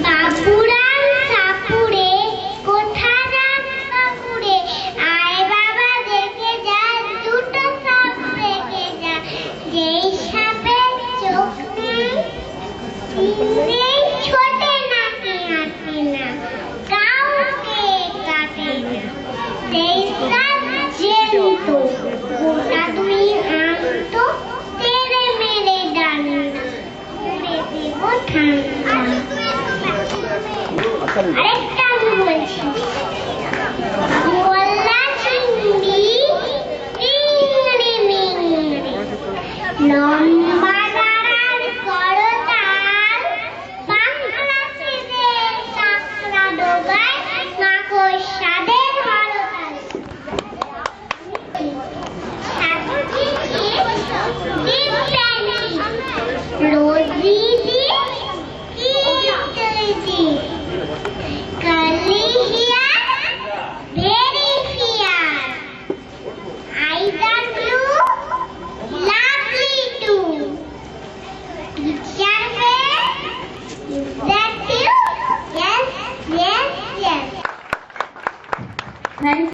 বাবুরাম সাপুরে কোথা যান বাবুরে আয় বাবা দেখে যা দুটো সাপ দেখে যা যেই সাপের চোখ নেই সেই ছোটে নাকি হাঁটে না কাউকে কাটে না সেই সাপ জ্যান্ত গোটা দুই আন্ত তেরে মেরে ডানা উড়ে দেব ঠান্ডা। আরেকটা আমি বলছি গোল্লা চিংড়ি চিংড়ি মিংড়ি লম্বা